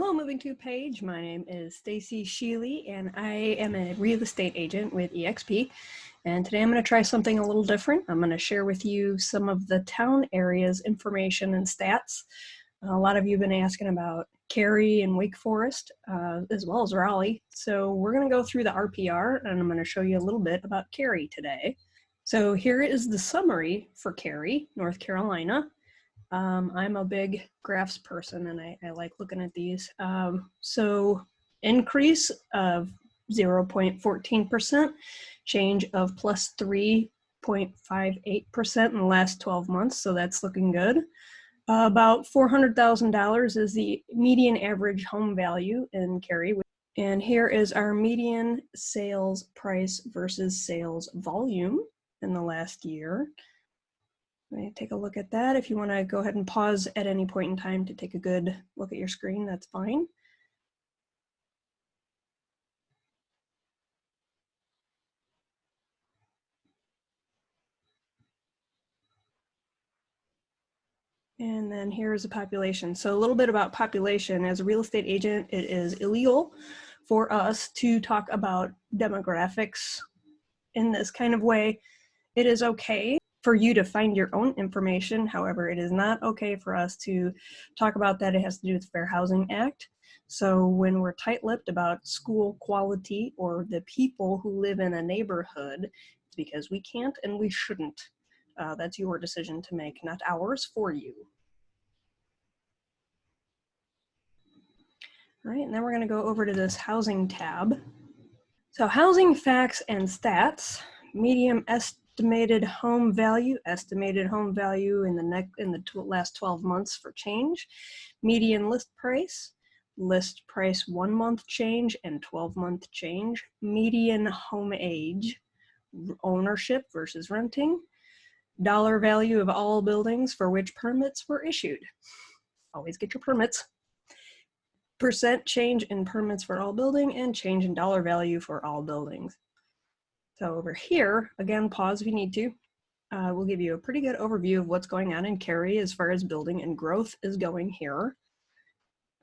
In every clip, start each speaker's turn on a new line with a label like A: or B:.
A: Hello, Moving To page. My name is Stacy Sheely, and I am a real estate agent with eXp. And today I'm going to try something a little different. I'm going to share with you some of the town areas information and stats. A lot of you have been asking about Cary and Wake Forest, as well as Raleigh. So we're going to go through the RPR, and I'm going to show you a little bit about Cary today. So here is the summary for Cary, North Carolina. I'm a big graphs person, and I like looking at these. So increase of 0.14%, change of plus 3.58% in the last 12 months, so that's looking good. About $400,000 is the median average home value in Cary. And here is our median sales price versus sales volume in the last year. Let me take a look at that. If you want to go ahead and pause at any point in time to take a good look at your screen, that's fine. And then here's the population. So a little bit about population. As a real estate agent, it is illegal for us to talk about demographics in this kind of way. It is okay for you to find your own information. However, it is not okay for us to talk about that. It has to do with the Fair Housing Act. So when we're tight-lipped about school quality or the people who live in a neighborhood, it's because we can't and we shouldn't. That's your decision to make, not ours for you. All right, and then we're going to go over to this housing tab. So housing facts and stats, median estimated home value in the last 12 months for change, median list price 1 month change and 12-month change, median home age, ownership versus renting, dollar value of all buildings for which permits were issued. Always get your permits. Percent change in permits for all building and change in dollar value for all buildings. So over here, again, pause if you need to. We'll give you a pretty good overview of what's going on in Cary as far as building and growth is going here.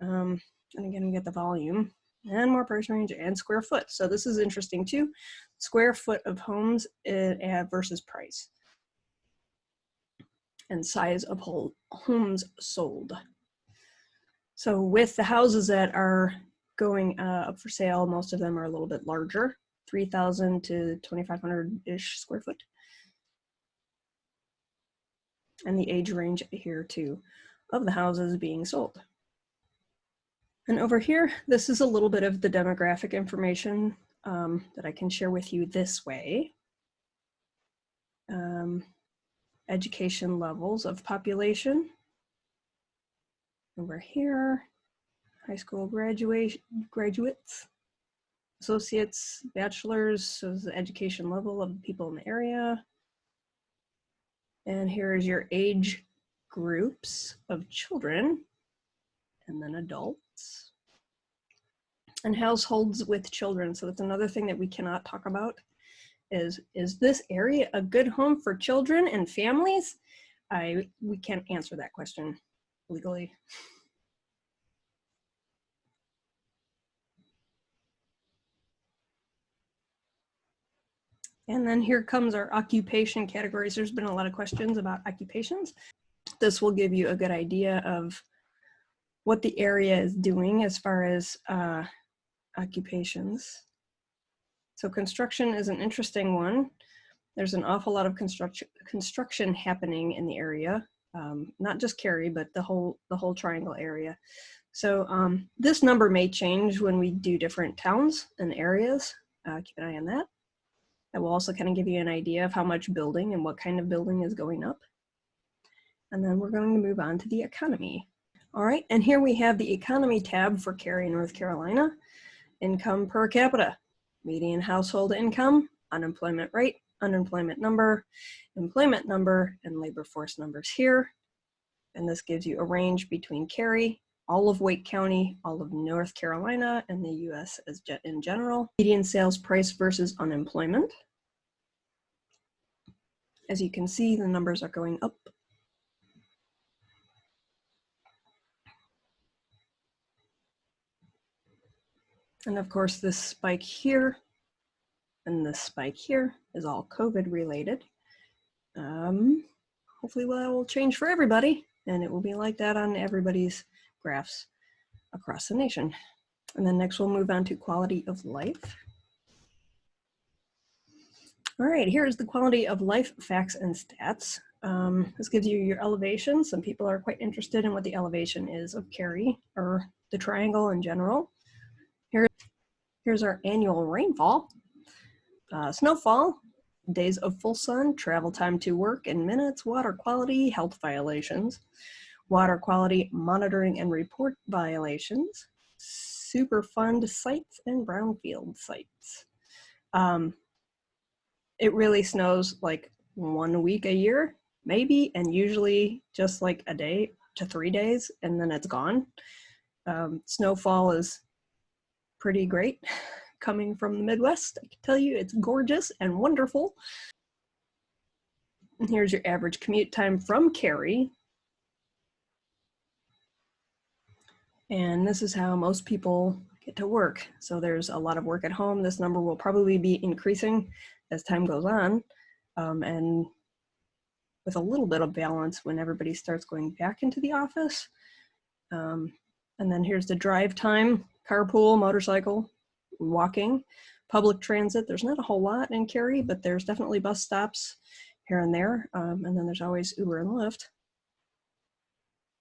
A: And again, we get the volume and more price range and square foot. So this is interesting too. Square foot of homes versus price. And size of homes sold. So with the houses that are going up for sale, most of them are a little bit larger, 3,000 to 2,500-ish square foot. And the age range here too of the houses being sold. And over here, this is a little bit of the demographic information that I can share with you this way. Education levels of population. Over here, high school graduates, associates, bachelors, so the education level of the people in the area. And here is your age groups of children and then adults. And households with children. So that's another thing that we cannot talk about is this area a good home for children and families? We can't answer that question legally. And then here comes our occupation categories. There's been a lot of questions about occupations. This will give you a good idea of what the area is doing as far as occupations. So construction is an interesting one. There's an awful lot of construction happening in the area, not just Cary, but the whole triangle area. So this number may change when we do different towns and areas. Keep an eye on that. That will also kind of give you an idea of how much building and what kind of building is going up. And then we're going to move on to the economy. All right, and here we have the economy tab for Cary, North Carolina. Income per capita, median household income, unemployment rate, unemployment number, employment number, and labor force numbers here. And this gives you a range between Cary, all of Wake County, all of North Carolina, and the US in general. Median sales price versus unemployment. As you can see, the numbers are going up. And of course, this spike here and this spike here is all COVID related. Hopefully that will change for everybody, and it will be like that on everybody's graphs across the nation. And then next we'll move on to quality of life. All right, here's the quality of life facts and stats. This gives you your elevation. Some people are quite interested in what the elevation is of Cary, or the triangle in general. Here's our annual rainfall, snowfall, days of full sun, travel time to work in minutes, water quality, health violations, water quality monitoring and report violations, Superfund sites, and brownfield sites. It really snows like 1 week a year, maybe, and usually just like a day to 3 days, and then it's gone. Snowfall is pretty great. Coming from the Midwest, I can tell you it's gorgeous and wonderful. And here's your average commute time from Cary. And this is how most people get to work. So there's a lot of work at home. This number will probably be increasing as time goes on. And with a little bit of balance when everybody starts going back into the office. And then here's the drive time, carpool, motorcycle, walking, public transit. There's not a whole lot in Cary, but there's definitely bus stops here and there. And then there's always Uber and Lyft.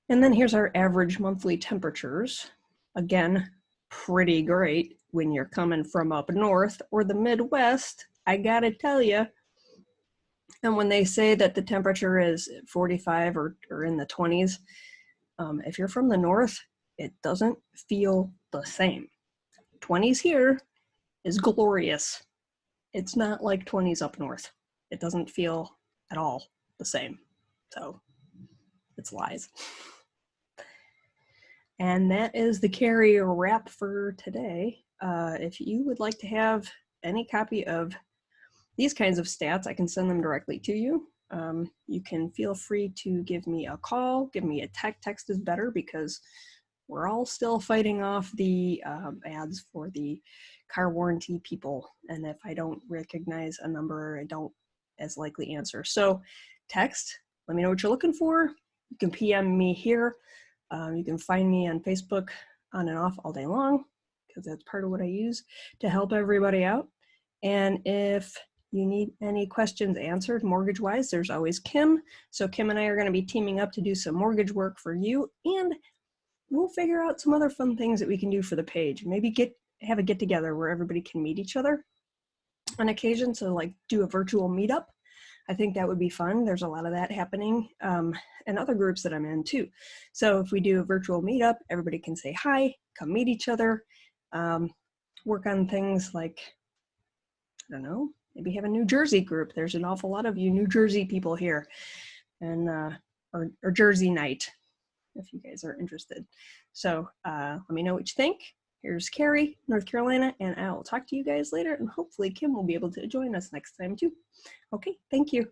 A: And then here's our average monthly temperatures. Again, pretty great when you're coming from up north or the Midwest, I gotta tell you. And when they say that the temperature is 45 or in the 20s, if you're from the north, it doesn't feel the same. 20s here is glorious. It's not like 20s up north. It doesn't feel at all the same. So it's lies. And that is the Cary wrap for today. If you would like to have any copy of these kinds of stats, I can send them directly to you. You can feel free to give me a call, give me a text. Text is better because we're all still fighting off the ads for the car warranty people. And if I don't recognize a number, I don't as likely answer. So text, let me know what you're looking for. You can PM me here. You can find me on Facebook on and off all day long, because that's part of what I use to help everybody out. And if you need any questions answered mortgage-wise, there's always Kim. So Kim and I are going to be teaming up to do some mortgage work for you, and we'll figure out some other fun things that we can do for the page. Maybe have a get-together where everybody can meet each other on occasion. So like do a virtual meetup. I think that would be fun. There's a lot of that happening, and other groups that I'm in too. So if we do a virtual meetup, everybody can say hi, come meet each other, work on things like, I don't know, maybe have a New Jersey group. There's an awful lot of you New Jersey people here, and or Jersey night, if you guys are interested. So let me know what you think. Here's Cary, North Carolina, and I will talk to you guys later, and hopefully Kim will be able to join us next time too. Okay, thank you.